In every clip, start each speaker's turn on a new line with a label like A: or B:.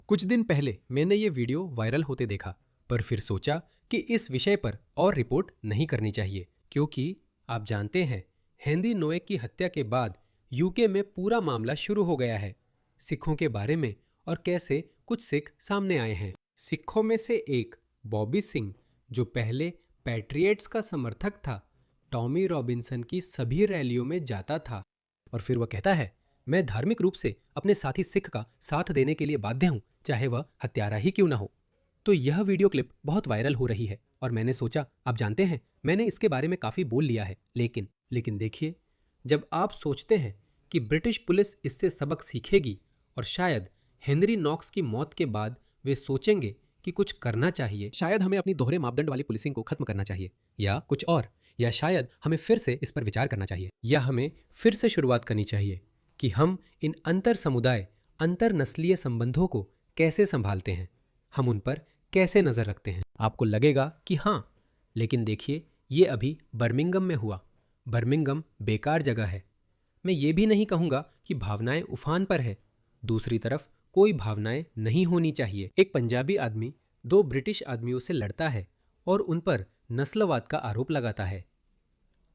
A: कुछ दिन पहले मैंने ये वीडियो वायरल होते देखा, पर फिर सोचा कि इस विषय पर और रिपोर्ट नहीं करनी चाहिए, क्योंकि आप जानते हैं हेनरी नोएक की हत्या के बाद यूके में पूरा मामला शुरू हो गया है सिखों के बारे में और कैसे कुछ सिख सामने आए हैं। सिखों में से एक बॉबी सिंह, जो पहले पैट्रियट्स का समर्थक था, टॉमी रॉबिन्सन की सभी रैलियों में जाता था और फिर वह कहता है, मैं धार्मिक रूप से अपने साथी सिख का साथ देने के लिए बाध्य हूं, चाहे वह हत्यारा ही क्यों ना हो। तो यह वीडियो क्लिप बहुत वायरल हो रही है और मैंने सोचा, आप जानते हैं मैंने इसके बारे में काफ़ी बोल लिया है, लेकिन देखिए, जब आप सोचते हैं कि ब्रिटिश पुलिस इससे सबक सीखेगी और शायद हेनरी नॉक्स की मौत के बाद वे सोचेंगे कि कुछ करना चाहिए, शायद हमें अपनी दोहरे मापदंड वाली पुलिसिंग को खत्म करना चाहिए या कुछ और, या शायद हमें फिर से इस पर विचार करना चाहिए, या हमें फिर से शुरुआत करनी चाहिए कि हम इन अंतर समुदाय अंतर नस्लीय संबंधों को कैसे संभालते हैं, हम उन पर कैसे नज़र रखते हैं। आपको लगेगा कि हाँ, लेकिन देखिए, ये अभी बर्मिंघम में हुआ। बर्मिंघम बेकार जगह है। मैं ये भी नहीं कहूँगा कि भावनाएं उफान पर है, दूसरी तरफ कोई भावनाएं नहीं होनी चाहिए। एक पंजाबी आदमी दो ब्रिटिश आदमियों से लड़ता है और उन पर नस्लवाद का आरोप लगाता है।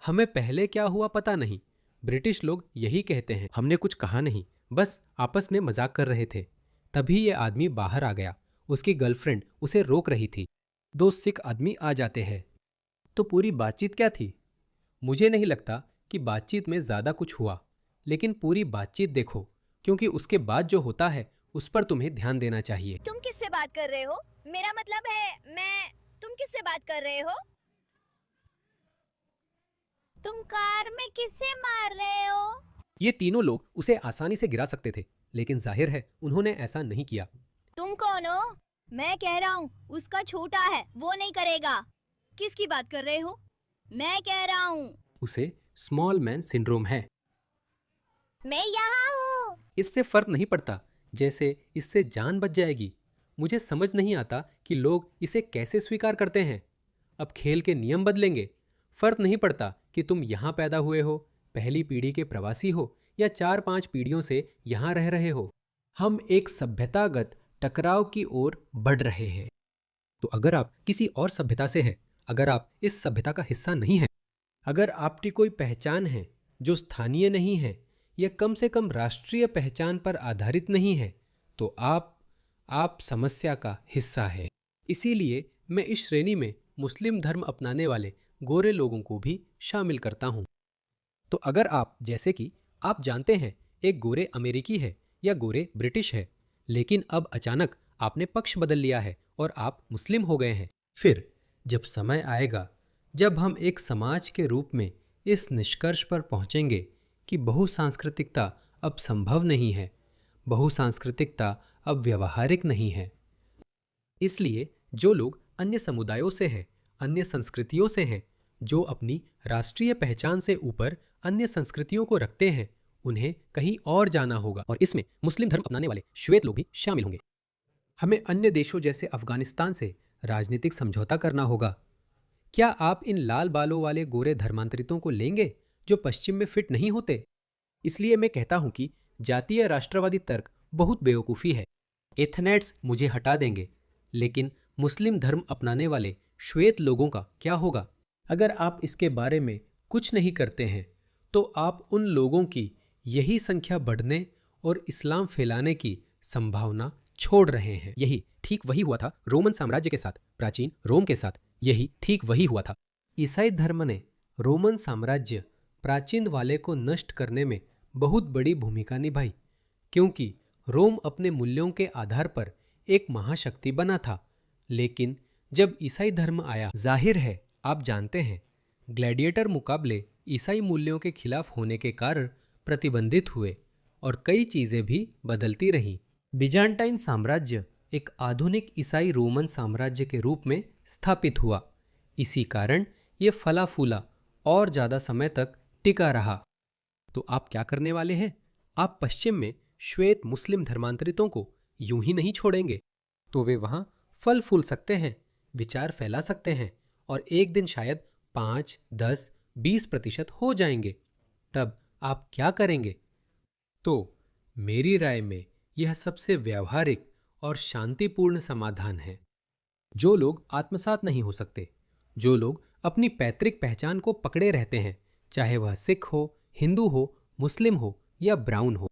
A: हमें पहले क्या हुआ पता नहीं, ब्रिटिश लोग यही कहते हैं, हमने कुछ कहा नहीं, बस आपस में मजाक कर रहे थे। तभी ये आदमी बाहर आ गया, उसकी गर्लफ्रेंड उसे रोक रही थी। दो सिख आदमी आ जाते हैं। तो पूरी बातचीत क्या थी? मुझे नहीं लगता कि बातचीत में ज़्यादा कुछ हुआ, लेकिन पूरी बातचीत देखो, क्योंकि उसके बाद जो होता है उस पर तुम्हें ध्यान देना चाहिए।
B: तुम किससे बात कर रहे हो? मेरा मतलब है तुम किससे बात कर रहे हो? तुम कार में किससे मार रहे हो?
A: ये तीनों लोग उसे आसानी से गिरा सकते थे, लेकिन जाहिर है उन्होंने ऐसा नहीं किया।
B: तुम कौन हो? मैं कह रहा हूँ उसका छोटा है, वो नहीं करेगा। किसकी बात कर रहे हो? मैं कह रहा हूँ
A: उसे स्मॉल मैन सिंड्रोम है।
B: मैं यहाँ हूँ।
A: इससे फर्क नहीं पड़ता, जैसे इससे जान बच जाएगी। मुझे समझ नहीं आता कि लोग इसे कैसे स्वीकार करते हैं। अब खेल के नियम बदलेंगे। फर्क नहीं पड़ता कि तुम यहाँ पैदा हुए हो, पहली पीढ़ी के प्रवासी हो या 4-5 पीढ़ियों से यहाँ रह रहे हो। हम एक सभ्यतागत टकराव की ओर बढ़ रहे हैं। तो अगर आप किसी और सभ्यता से हैं, अगर आप इस सभ्यता का हिस्सा नहीं हैं, अगर आपकी कोई पहचान है जो स्थानीय नहीं है या कम से कम राष्ट्रीय पहचान पर आधारित नहीं है, तो आप समस्या का हिस्सा है। इसीलिए मैं इस श्रेणी में मुस्लिम धर्म अपनाने वाले गोरे लोगों को भी शामिल करता हूँ। तो अगर आप, जैसे कि आप जानते हैं, एक गोरे अमेरिकी है या गोरे ब्रिटिश है, लेकिन अब अचानक आपने पक्ष बदल लिया है और आप मुस्लिम हो गए हैं, फिर जब समय आएगा जब हम एक समाज के रूप में इस निष्कर्ष पर पहुंचेंगे कि बहुसांस्कृतिकता अब संभव नहीं है, बहुसांस्कृतिकता अब व्यवहारिक नहीं है। इसलिए जो लोग अन्य समुदायों से हैं, अन्य संस्कृतियों से हैं, जो अपनी राष्ट्रीय पहचान से ऊपर अन्य संस्कृतियों को रखते हैं, उन्हें कहीं और जाना होगा और इसमें मुस्लिम धर्म अपनाने वाले श्वेत लोग भी शामिल होंगे। हमें अन्य देशों जैसे अफगानिस्तान से राजनीतिक समझौता करना होगा। क्या आप इन लाल बालों वाले गोरे धर्मांतरितों को लेंगे जो पश्चिम में फिट नहीं होते? इसलिए मैं कहता हूं कि जातीय राष्ट्रवादी तर्क बहुत बेवकूफ़ी है। एथनेट्स मुझे हटा देंगे, लेकिन मुस्लिम धर्म अपनाने वाले श्वेत लोगों का क्या होगा? अगर आप इसके बारे में कुछ नहीं करते हैं तो आप उन लोगों की यही संख्या बढ़ने और इस्लाम फैलाने की संभावना छोड़ रहे हैं। यही ठीक वही हुआ था रोमन साम्राज्य के साथ, प्राचीन रोम के साथ यही ठीक वही हुआ था। ईसाई धर्म ने रोमन साम्राज्य प्राचीन वाले को नष्ट करने में बहुत बड़ी भूमिका निभाई, क्योंकि रोम अपने मूल्यों के आधार पर एक महाशक्ति बना था। लेकिन जब ईसाई धर्म आया, जाहिर है आप जानते हैं, ग्लैडिएटर मुकाबले ईसाई मूल्यों के खिलाफ होने के कारण प्रतिबंधित हुए और कई चीज़ें भी बदलती रहीं। बिजान्टाइन साम्राज्य एक आधुनिक ईसाई रोमन साम्राज्य के रूप में स्थापित हुआ। इसी कारण ये फला फूला और ज़्यादा समय तक टिका रहा। तो आप क्या करने वाले हैं? आप पश्चिम में श्वेत मुस्लिम धर्मांतरितों को यूं ही नहीं छोड़ेंगे। तो वे वहाँ फल फूल सकते हैं, विचार फैला सकते हैं और एक दिन शायद 5, 10, 20% हो जाएंगे। तब आप क्या करेंगे? तो मेरी राय में यह सबसे व्यावहारिक और शांतिपूर्ण समाधान है। जो लोग आत्मसात नहीं हो सकते, जो लोग अपनी पैतृक पहचान को पकड़े रहते हैं, चाहे वह सिख हो, हिंदू हो, मुस्लिम हो या ब्राउन हो,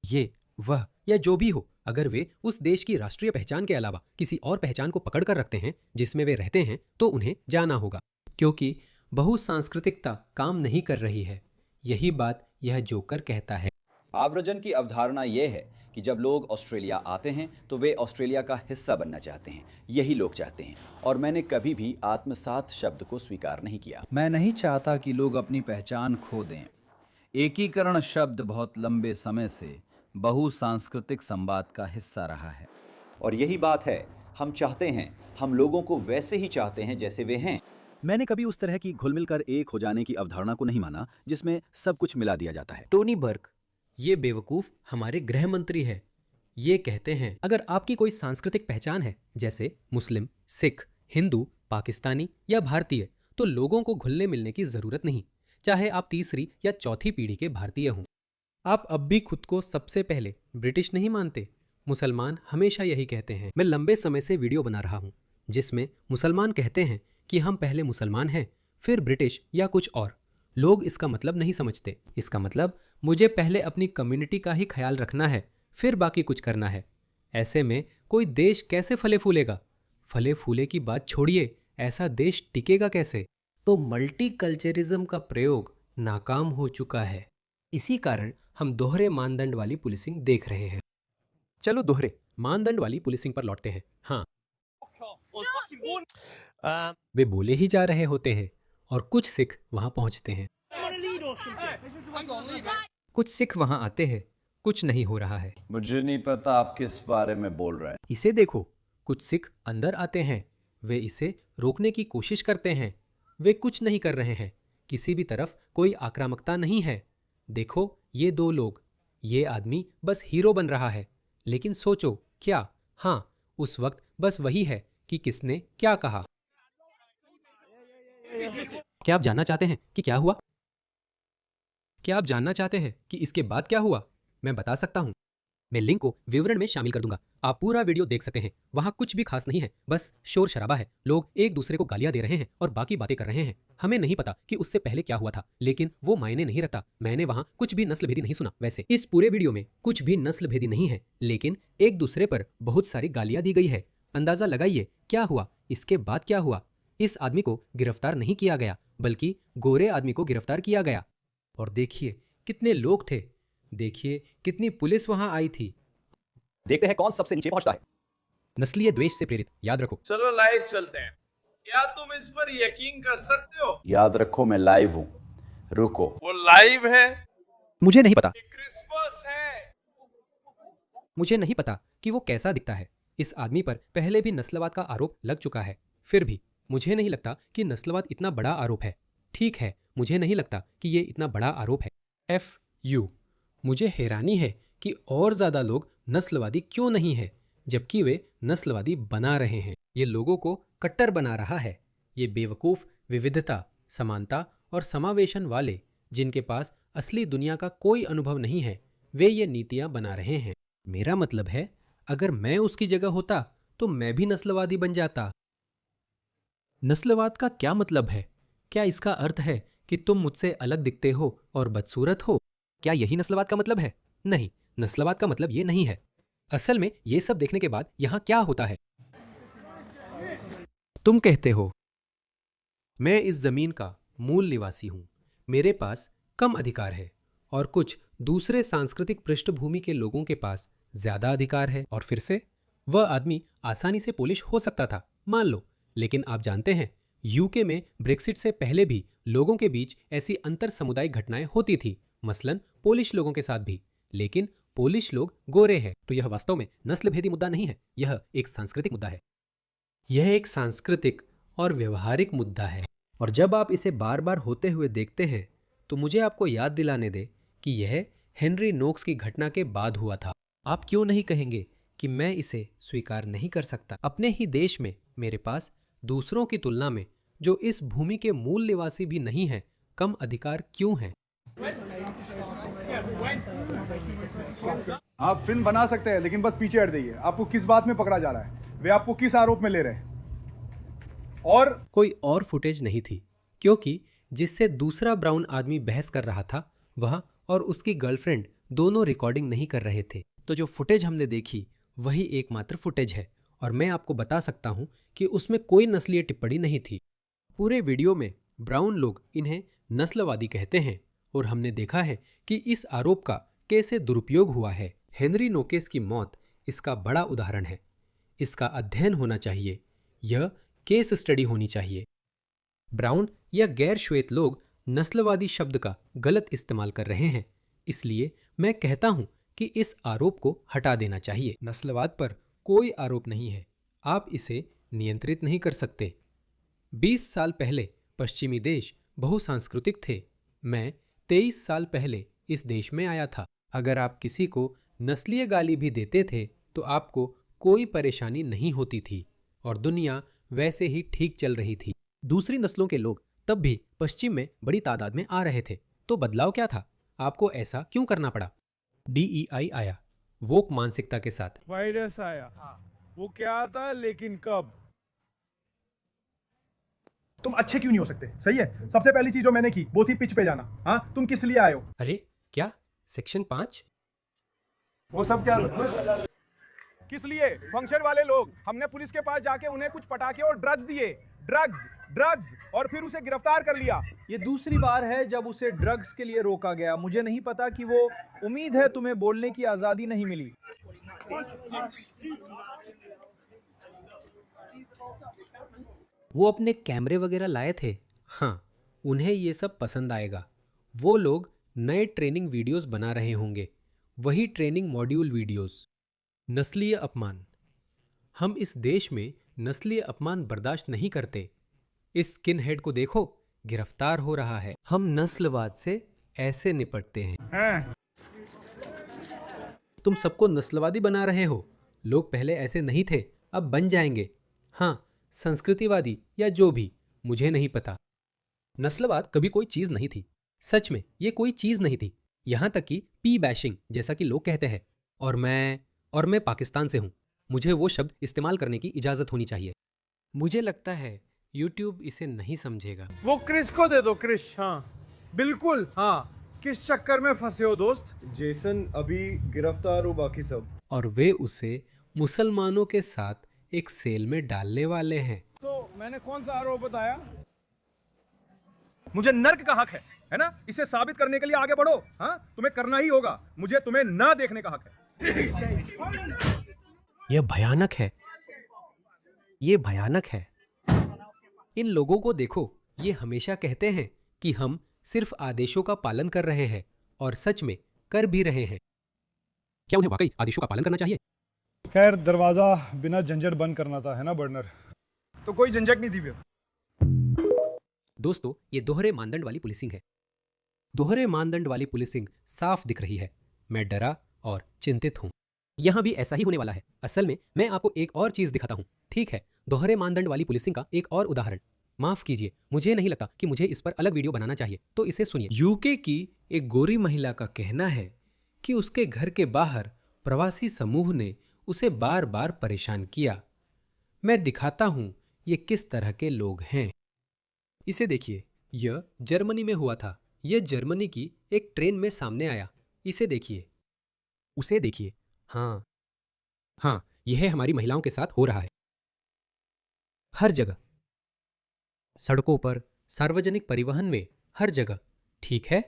A: ये वह या जो भी हो, अगर वे उस देश की राष्ट्रीय पहचान के अलावा किसी और पहचान को पकड़ कर रखते हैं जिसमें वे रहते हैं, तो उन्हें जाना होगा, क्योंकि बहुसांस्कृतिकता काम नहीं कर रही है। यही बात यह जोकर कहता है।
C: आव्रजन की अवधारणा यह है कि जब लोग ऑस्ट्रेलिया आते हैं तो वे ऑस्ट्रेलिया का हिस्सा बनना चाहते हैं। यही लोग चाहते हैं, और मैंने कभी भी आत्मसात शब्द को स्वीकार नहीं किया।
D: मैं नहीं चाहता कि लोग अपनी पहचान खो दें। एकीकरण शब्द बहुत लंबे समय से बहुसांस्कृतिक संवाद का हिस्सा रहा है।
C: और यही बात है, हम चाहते हैं, हम लोगों को वैसे ही चाहते हैं जैसे वे हैं।
E: मैंने कभी उस तरह की घुल मिलकर एक हो जाने की अवधारणा को नहीं माना जिसमें सब कुछ मिला दिया जाता है।
A: टोनी बर्ग, ये बेवकूफ़ हमारे गृह मंत्री है। ये कहते हैं अगर आपकी कोई सांस्कृतिक पहचान है, जैसे मुस्लिम, सिख, हिंदू, पाकिस्तानी या भारतीय, तो लोगों को घुलने मिलने की ज़रूरत नहीं, चाहे आप तीसरी या चौथी पीढ़ी के भारतीय हों। आप अब भी खुद को सबसे पहले ब्रिटिश नहीं मानते। मुसलमान हमेशा यही कहते हैं। मैं लंबे समय से वीडियो बना रहा हूँ जिसमें मुसलमान कहते हैं कि हम पहले मुसलमान हैं, फिर ब्रिटिश या कुछ और। लोग इसका मतलब नहीं समझते। इसका मतलब मुझे पहले अपनी कम्युनिटी का ही ख्याल रखना है, फिर बाकी कुछ करना है। ऐसे में कोई देश कैसे फले फूलेगा? फले फूले की बात छोड़िए, ऐसा देश टिकेगा कैसे? तो मल्टीकल्चरिज्म का प्रयोग नाकाम हो चुका है। इसी कारण हम दोहरे मानदंड वाली पुलिसिंग देख रहे हैं। चलो दोहरे मानदंड वाली पुलिसिंग पर लौटते हैं। हाँ, वे बोले ही जा रहे होते हैं और कुछ सिख वहां पहुंचते हैं। कुछ सिख वहां आते हैं, कुछ नहीं हो रहा है।
D: मुझे नहीं पता आप किस बारे में बोल रहे हैं।
A: इसे देखो, कुछ सिख अंदर आते हैं, वे इसे रोकने की कोशिश करते हैं। वे कुछ नहीं कर रहे हैं, किसी भी तरफ कोई आक्रामकता नहीं है। देखो ये दो लोग, ये आदमी बस हीरो बन रहा है, लेकिन सोचो क्या? हाँ, उस वक्त बस वही है कि किसने क्या कहा। क्या आप जानना चाहते हैं कि क्या हुआ? क्या आप जानना चाहते हैं कि इसके बाद क्या हुआ? मैं बता सकता हूँ। मैं लिंक को विवरण में शामिल कर दूंगा, आप पूरा वीडियो देख सकते हैं। वहां कुछ भी खास नहीं है, बस शोर शराबा है। लोग एक दूसरे को गालियां दे रहे हैं और बाकी बातें कर रहे हैं। हमें नहीं पता कि उससे पहले क्या हुआ था, लेकिन वो मायने नहीं रखता। मैंने वहां कुछ भी नस्ल भेदी नहीं सुना। वैसे इस पूरे वीडियो में कुछ भी नस्ल भेदी नहीं है, लेकिन एक दूसरे पर बहुत सारी गालियां दी गई है। अंदाजा लगाइए क्या हुआ, इसके बाद क्या हुआ। इस आदमी को गिरफ्तार नहीं किया गया, बल्कि गोरे आदमी को गिरफ्तार किया गया। और देखिए कितने लोग थे, देखिए कितनी पुलिस वहां आई थी।
E: देखते हैं कौन सबसे नीचे पहुंचता है।
A: नस्लीय द्वेष से प्रेरित, याद रखो।
F: चलो लाइव चलते हैं। क्या तुम इस पर यकीन कर सकते हो?
C: याद रखो मैं लाइव हूँ। रुको,
F: वो लाइव है।
E: मुझे नहीं पता।
F: ये क्रिसमस है।
A: मुझे नहीं पता कि वो कैसा दिखता है। इस आदमी पर पहले भी नस्लवाद का आरोप लग चुका है, फिर भी मुझे नहीं लगता कि नस्लवाद इतना बड़ा आरोप है। ठीक है, मुझे नहीं लगता कि ये इतना बड़ा आरोप है। FU, मुझे हैरानी है कि और ज़्यादा लोग नस्लवादी क्यों नहीं है, जबकि वे नस्लवादी बना रहे हैं। ये लोगों को कट्टर बना रहा है। ये बेवकूफ़ विविधता, समानता और समावेशन वाले, जिनके पास असली दुनिया का कोई अनुभव नहीं है, वे ये नीतियाँ बना रहे हैं। मेरा मतलब है, अगर मैं उसकी जगह होता तो मैं भी नस्लवादी बन जाता। नस्लवाद का क्या मतलब है? क्या इसका अर्थ है कि तुम मुझसे अलग दिखते हो और बदसूरत हो? क्या यही नस्लवाद का मतलब है? नहीं, नस्लवाद का मतलब ये नहीं है। असल में ये सब देखने के बाद यहाँ क्या होता है? तुम कहते हो मैं इस जमीन का मूल निवासी हूँ, मेरे पास कम अधिकार है और कुछ दूसरे सांस्कृतिक पृष्ठभूमि के लोगों के पास ज्यादा अधिकार है। और फिर से वह आदमी आसानी से पोलिश हो सकता था, मान लो। लेकिन आप जानते हैं, यूके में ब्रेक्सिट से पहले भी लोगों के बीच ऐसी अंतर सामुदायिक घटनाएं होती थी, मसलन पोलिश लोगों के साथ भी। लेकिन पोलिश लोग गोरे हैं, तो यह वास्तव में नस्लभेदी मुद्दा नहीं है, यह एक सांस्कृतिक मुद्दा है। यह एक सांस्कृतिक और व्यवहारिक मुद्दा है। और जब आप इसे बार बार होते हुए देखते हैं, तो मुझे आपको याद दिलाने दे कि यह हेनरी नोक्स की घटना के बाद हुआ था। आप क्यों नहीं कहेंगे कि मैं इसे स्वीकार नहीं कर सकता? अपने ही देश में मेरे पास दूसरों की तुलना में, जो इस भूमि के मूल निवासी भी नहीं हैं, कम अधिकार क्यों हैं?
G: आप फिल्म बना सकते हैं लेकिन बस पीछे हट जाइए। आपको किस बात में पकड़ा जा रहा है, वे आपको किस आरोप में ले रहे हैं। और
A: कोई और फुटेज नहीं थी, क्योंकि जिससे दूसरा ब्राउन आदमी बहस कर रहा था वह और उसकी गर्लफ्रेंड दोनों रिकॉर्डिंग नहीं कर रहे थे। तो जो फुटेज हमने देखी वही एकमात्र फुटेज है, और मैं आपको बता सकता हूं कि उसमें कोई नस्लीय टिप्पणी नहीं थी। पूरे वीडियो में ब्राउन लोग इन्हें नस्लवादी कहते हैं, और हमने देखा है कि इस आरोप का कैसे दुरुपयोग हुआ है। हेनरी नोकेस की मौत इसका बड़ा उदाहरण है। इसका अध्ययन होना चाहिए, यह केस स्टडी होनी चाहिए। ब्राउन या गैर श्वेत लोग नस्लवादी शब्द का गलत इस्तेमाल कर रहे हैं, इसलिए मैं कहता हूं कि इस आरोप को हटा देना चाहिए। नस्लवाद पर कोई आरोप नहीं है, आप इसे नियंत्रित नहीं कर सकते। 20 साल पहले पश्चिमी देश बहुसांस्कृतिक थे। मैं 23 साल पहले इस देश में आया था। अगर आप किसी को नस्लीय गाली भी देते थे तो आपको कोई परेशानी नहीं होती थी, और दुनिया वैसे ही ठीक चल रही थी। दूसरी नस्लों के लोग तब भी पश्चिम में बड़ी तादाद में आ रहे थे, तो बदलाव क्या था? आपको ऐसा क्यों करना पड़ा? DEI आया, वोक मानसिकता के साथ।
G: वायरस आया, वो क्या था लेकिन कब? तुम अच्छे क्यों नहीं हो सकते? सही है, सबसे पहली चीज जो मैंने की वो थी पिच पे जाना। हाँ, तुम किस लिए आए हो?
A: अरे क्या सेक्शन 5?
G: वो सब क्या किस लिए? फंक्शन वाले लोग, हमने पुलिस के पास जाके उन्हें कुछ पटाखे और ड्रग्स दिए, ड्रग्स, और फिर उसे गिरफ्तार कर लिया।
H: ये दूसरी बार है जब उसे ड्रग्स के लिए रोका गया। मुझे नहीं पता कि वो, उम्मीद है तुम्हें बोलने की आजादी नहीं मिली।
A: वो अपने कैमरे वगैरह लाए थे। हाँ, उन्हें ये सब पसंद आएगा। वो लोग नए ट्रेनिंग वीडियोस बना रहे होंगे, वही ट्रेनिंग मॉड्यूल वीडियोस। नस्लीय अपमान, हम इस देश में नस्लीय अपमान बर्दाश्त नहीं करते। इस स्किन हेड को देखो, गिरफ्तार हो रहा है। हम नस्लवाद से ऐसे निपटते हैं। तुम सबको नस्लवादी बना रहे हो। लोग पहले ऐसे नहीं थे, अब बन जाएंगे। हाँ, संस्कृतिवादी या जो भी, मुझे नहीं पता। नस्लवाद कभी कोई चीज नहीं थी। सच में ये कोई चीज नहीं थी, यहां तक कि पी बैशिंग जैसा कि लोग कहते हैं। और मैं पाकिस्तान से हूं। मुझे वो शब्द इस्तेमाल करने की इजाजत होनी चाहिए। मुझे लगता है यूट्यूब इसे नहीं समझेगा।
G: वो क्रिश को दे दो, क्रिश। हाँ बिल्कुल, हाँ। किस चक्कर में फंसे हो दोस्त?
I: जेसन अभी गिरफ्तार हो, बाकी सब।
A: और वे उसे मुसलमानों के साथ एक सेल में डालने वाले हैं।
G: तो मैंने कौन सा आरोप बताया? मुझे नर्क का हक है ना? इसे साबित करने के लिए आगे बढ़ो। हाँ, तुम्हें करना ही होगा। मुझे तुम्हें ना देखने का हक है।
A: यह भयानक है, ये भयानक है। इन लोगों को देखो, ये हमेशा कहते हैं कि हम सिर्फ आदेशों का पालन कर रहे हैं, और सच में कर भी रहे हैं। क्या उन्हें वाकई आदेशों का पालन करना चाहिए?
G: खैर, दरवाजा बिना झंझट बंद करना था, है ना बर्नर? तो कोई झंझट नहीं थी फिर।
A: दोस्तों, ये दोहरे मानदंड वाली पुलिसिंग है। दोहरे मानदंड वाली पुलिसिंग साफ दिख रही है। मैं डरा और चिंतित हूं। यहां भी ऐसा ही होने वाला है। असल में मैं आपको एक और चीज दिखाता हूं। ठीक है, दोहरे मानदंड वाली पुलिसिंग का एक और उदाहरण। माफ कीजिए, मुझे नहीं लगता कि मुझे इस पर अलग वीडियो बनाना चाहिए, तो इसे सुनिए। यूके की एक गोरी महिला का कहना है कि उसके घर के बाहर प्रवासी समूह ने उसे बार बार परेशान किया। मैं दिखाता हूं ये किस तरह के लोग हैं। इसे देखिए, यह जर्मनी में हुआ था। यह जर्मनी की एक ट्रेन में सामने आया। इसे देखिए, उसे देखिए। हाँ, यह हमारी महिलाओं के साथ हो रहा है। हर जगह, सड़कों पर, सार्वजनिक परिवहन में, हर जगह। ठीक है,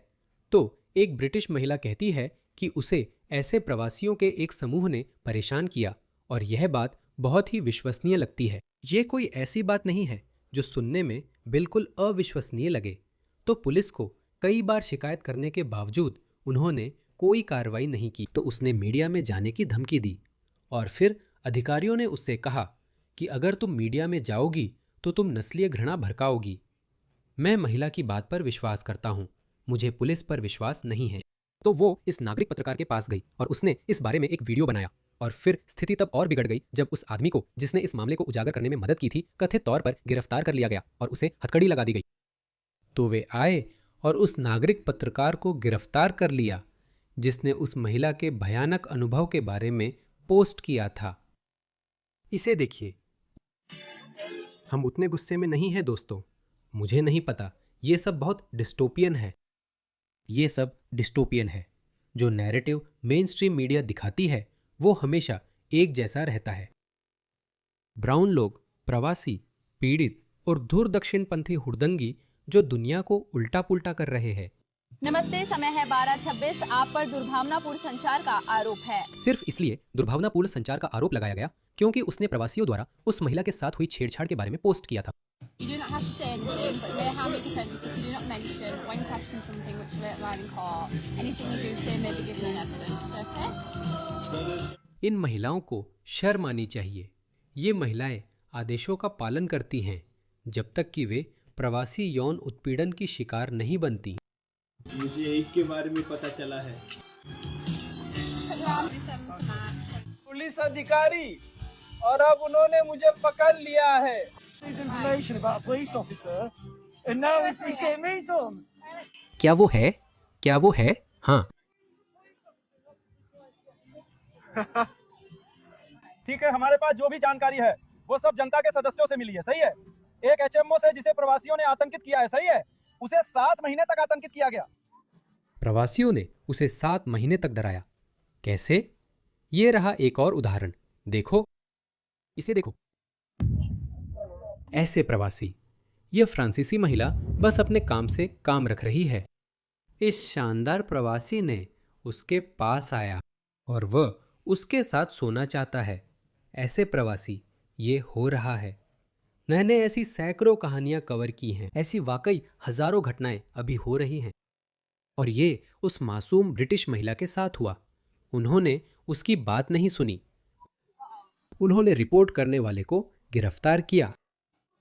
A: तो एक ब्रिटिश महिला कहती है कि उसे ऐसे प्रवासियों के एक समूह ने परेशान किया, और यह बात बहुत ही विश्वसनीय लगती है। यह कोई ऐसी बात नहीं है जो सुनने में बिल्कुल अविश्वसनीय लगे। तो पुलिस को कई बार शिकायत करने के बावजूद उन्होंने कोई कार्रवाई नहीं की, तो उसने मीडिया में जाने की धमकी दी, और फिर अधिकारियों ने उससे कहा कि अगर तुम मीडिया में जाओगी तो तुम नस्लीय घृणा भड़काओगी। मैं महिला की बात पर विश्वास करता हूँ, मुझे पुलिस पर विश्वास नहीं है। तो वो इस नागरिक पत्रकार के पास गई और उसने इस बारे में एक वीडियो बनाया, और फिर स्थिति तब और बिगड़ गई जब उस आदमी को, जिसने इस मामले को उजागर करने में मदद की थी, कथित तौर पर गिरफ्तार कर लिया गया और उसे हथकड़ी लगा दी गई। तो वे आए और उस नागरिक पत्रकार को गिरफ्तार कर लिया। जिसने उस महिला के भयानक अनुभव के बारे में पोस्ट किया था। इसे देखिए। हम उतने गुस्से में नहीं हैं दोस्तों। मुझे नहीं पता, ये सब बहुत डिस्टोपियन है। ये सब डिस्टोपियन है। जो नैरेटिव मेन स्ट्रीम मीडिया दिखाती है वो हमेशा एक जैसा रहता है। ब्राउन लोग, प्रवासी, पीड़ित और दूर दक्षिणपंथी हुड़दंगी जो दुनिया को उल्टा पुल्टा कर रहे हैं।
J: नमस्ते, समय है 12:26। आप पर दुर्भावनापूर्ण संचार का आरोप है।
A: सिर्फ इसलिए दुर्भावनापूर्ण संचार का आरोप लगाया गया क्योंकि उसने प्रवासियों द्वारा उस महिला के साथ हुई छेड़छाड़ के बारे में पोस्ट किया था।
J: You do not have to say anything, but may have it defensive if you do not mention when questioning something which is outlined in court. Anything you do say may be given in evidence, okay?
A: इन महिलाओं को शर्म आनी चाहिए। ये महिलाएं आदेशों का पालन करती हैं जब तक कि वे प्रवासी यौन उत्पीड़न की शिकार नहीं बनती।
F: मुझे एक के बारे में पता चला है।
H: पुलिस अधिकारी, और अब उन्होंने मुझे पकड़ लिया है।
A: क्या वो है? क्या वो है? हाँ।
G: ठीक है, हमारे पास जो भी जानकारी है वो सब जनता के सदस्यों से मिली है, सही है। एक एचएमओ से जिसे प्रवासियों ने आतंकित किया है, सही है, उसे 7 महीने तक आतंकित किया गया।
A: प्रवासियों ने उसे 7 महीने तक डराया। कैसे? ये रहा एक और उदाहरण। देखो, इसे देखो। ऐसे प्रवासी। यह फ्रांसीसी महिला बस अपने काम से काम रख रही है। इस शानदार प्रवासी ने उसके पास आया और वह उसके साथ सोना चाहता है। ऐसे प्रवासी, ये हो रहा है। मैंने ऐसी सैकड़ों कहानियां कवर की हैं। ऐसी वाकई हजारों घटनाएं अभी हो रही हैं। और ये उस मासूम ब्रिटिश महिला के साथ हुआ। उन्होंने उसकी बात नहीं सुनी। उन्होंने रिपोर्ट करने वाले को गिरफ्तार किया।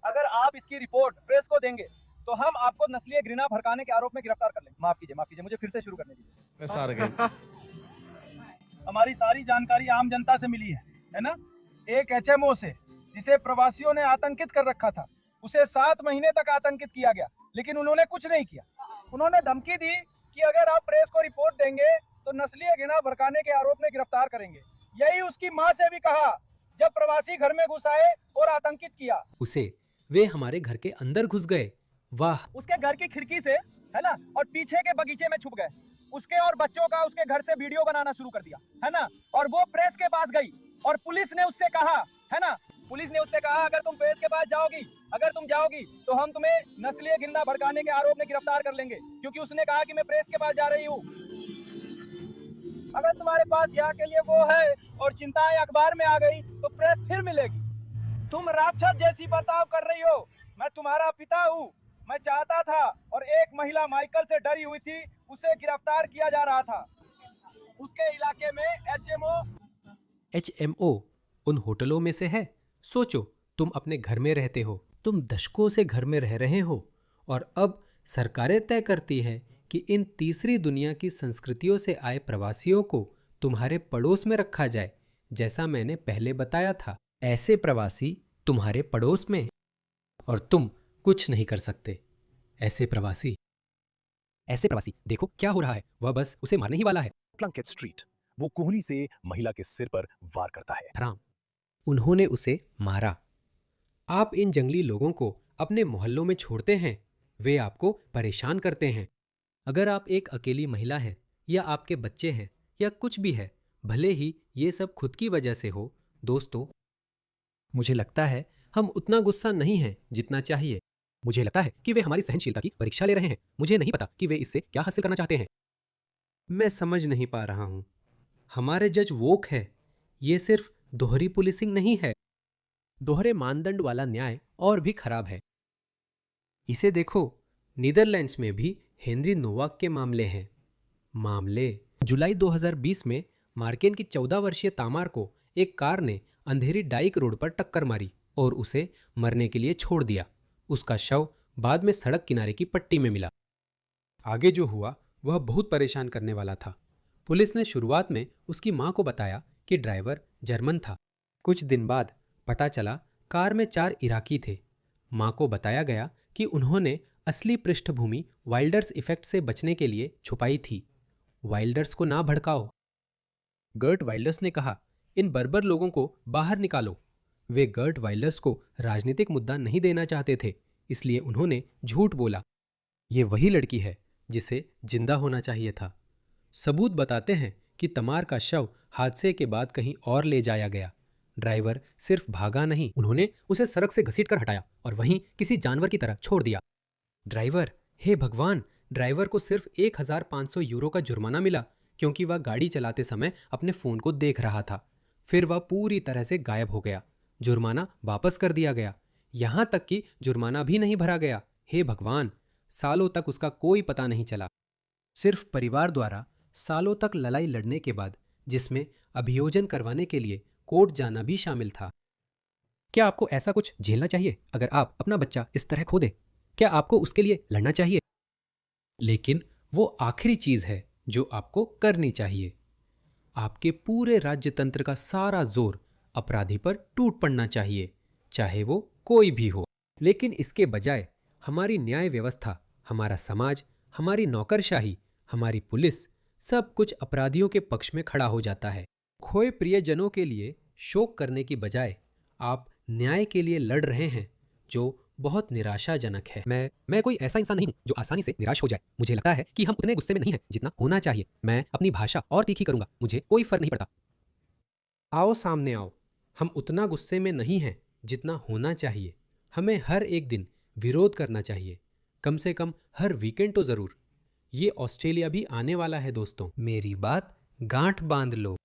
G: अगर आप इसकी रिपोर्ट प्रेस को देंगे तो हम आपको नस्लीय घृणा भड़काने के आरोप में गिरफ्तार कर लेंगे। माफ कीजिए, मुझे फिर से शुरू करने दीजिए। हमारी सारी जानकारी आम जनता से मिली है ना। एक एचएमओ से जिसे प्रवासियों ने आतंकित कर रखा था, उसे 7 महीने तक आतंकित किया गया, लेकिन उन्होंने कुछ नहीं किया। उन्होंने धमकी दी कि अगर आप प्रेस को रिपोर्ट देंगे तो नस्लीय घृणा भड़काने के आरोप में गिरफ्तार करेंगे। यही उसकी मां से भी कहा जब प्रवासी घर में घुस आए और आतंकित किया
A: उसे। वे हमारे घर के अंदर घुस गए। वाह!
G: उसके घर की खिड़की से, है ना, और पीछे के बगीचे में छुप गए। उसके और बच्चों का उसके घर से वीडियो बनाना शुरू कर दिया, है ना। और वो प्रेस के पास गई और पुलिस ने उससे कहा, है ना, पुलिस ने उससे कहा अगर तुम प्रेस के पास जाओगी, अगर तुम जाओगी तो हम तुम्हें नस्लीय घृणा भड़काने के आरोप में गिरफ्तार कर लेंगे, क्योंकि उसने कहा कि मैं प्रेस के पास जा रही हूँ। अगर तुम्हारे पास यहाँ के लिए वो है और चिंताएं अखबार में आ गई तो प्रेस फिर मिलेगी। तुम राक्षस जैसी बर्ताव कर रही हो। मैं तुम्हारा पिता हूँ। मैं चाहता था, और एक महिला माइकल से डरी हुई थी, उसे गिरफ्तार किया जा रहा था। उसके इलाके में
A: एचएमओ उन होटलों में से है। सोचो, तुम अपने घर में रहते हो, तुम दशकों से घर में रह रहे हो, और अब सरकारें तय करती है कि इन तीसरी दुनिया की संस्कृतियों से आए प्रवासियों को तुम्हारे पड़ोस में रखा जाए, जैसा मैंने पहले बताया था। ऐसे प्रवासी तुम्हारे पड़ोस में, और तुम कुछ नहीं कर सकते। ऐसे प्रवासी देखो क्या हो रहा है। वह बस उसे मारने ही वाला है।
K: प्लंकेट स्ट्रीट, वो कोहनी से महिला के सिर पर वार करता है।
A: राम, उन्होंने उसे मारा। आप इन जंगली लोगों को अपने मोहल्लों में छोड़ते हैं। वे आपको परेशान करते हैं। अगर आप एक अकेली महिला हैं, या आपके बच्चे हैं, या कुछ भी है, भले ही ये सब खुद की वजह से हो, दोस्तों, मुझे लगता है हम उतना गुस्सा नहीं हैं जितना चाहिए। मुझे लगता है कि वे हमारी सहनशीलता की परीक्षा ले रहे हैं। मुझे नहीं पता कि वे इससे क्या हासिल करना चाहते हैं। मैं समझ नहीं पा रहा हूं। हमारे जज वोक है। ये सिर्फ दोहरी पुलिसिंग नहीं है। दोहरे मानदंड वाला न्याय और भी खराब है। इसे देखो, नीदरलैंड्स में भी हेनरी नोवाक के मामले हैं। जुलाई 2020 में मार्केन की 14 वर्षीय तामार को एक कार ने अंधेरी डाइक रोड पर टक्कर मारी और उसे मरने के लिए छोड़ दिया। उसका शव बाद में सड़क किनारे की पट्टी में मिला। आगे जो हुआ वह बहुत परेशान करने वाला था। पुलिस ने शुरुआत में उसकी मां को बताया कि ड्राइवर जर्मन था। कुछ दिन बाद पता चला कार में 4 इराकी थे। मां को बताया गया कि उन्होंने असली पृष्ठभूमि वाइल्डर्स इफेक्ट से बचने के लिए छुपाई थी। वाइल्डर्स को ना भड़काओ। गर्ट वाइल्डर्स ने कहा, इन बर्बर लोगों को बाहर निकालो। वे गर्ट वाइल्डर्स को राजनीतिक मुद्दा नहीं देना चाहते थे, इसलिए उन्होंने झूठ बोला। ये वही लड़की है जिसे जिंदा होना चाहिए था। सबूत बताते हैं कि तमार का शव हादसे के बाद कहीं और ले जाया गया। ड्राइवर सिर्फ भागा नहीं, उन्होंने उसे सड़क से घसीटकर हटाया और वहीं किसी जानवर की तरह छोड़ दिया। ड्राइवर, हे भगवान, ड्राइवर को सिर्फ 1500 यूरो का जुर्माना मिला क्योंकि वह गाड़ी चलाते समय अपने फ़ोन को देख रहा था। फिर वह पूरी तरह से गायब हो गया। जुर्माना वापस कर दिया गया, यहाँ तक कि जुर्माना भी नहीं भरा गया। हे भगवान, सालों तक उसका कोई पता नहीं चला। सिर्फ परिवार द्वारा सालों तक लड़ाई लड़ने के बाद, जिसमें अभियोजन करवाने के लिए कोर्ट जाना भी शामिल था। क्या आपको ऐसा कुछ झेलना चाहिए अगर आप अपना बच्चा इस तरह खो दे? क्या आपको उसके लिए लड़ना चाहिए? लेकिन वो आखिरी चीज है जो आपको करनी चाहिए। आपके पूरे राज्य तंत्र का सारा जोर अपराधी पर टूट पड़ना चाहिए, चाहे वो कोई भी हो। लेकिन इसके बजाय हमारी न्याय व्यवस्था, हमारा समाज, हमारी नौकरशाही, हमारी पुलिस, सब कुछ अपराधियों के पक्ष में खड़ा हो जाता है। खोए प्रियजनों के लिए शोक करने की बजाय आप न्याय के लिए लड़ रहे हैं, जो बहुत निराशाजनक है। मैं कोई ऐसा इंसान नहीं हूं जो आसानी से निराश हो जाए। मुझे लगता है कि हम उतने गुस्से में नहीं हैं जितना होना चाहिए। मैं अपनी भाषा और तीखी करूंगा, मुझे कोई फर्क नहीं पड़ता। आओ सामने आओ, हम उतना गुस्से में नहीं हैं जितना होना चाहिए। हमें हर एक दिन विरोध करना चाहिए, कम से कम हर वीकेंड तो जरूर। ये ऑस्ट्रेलिया भी आने वाला है दोस्तों, मेरी बात गांठ बांध लो।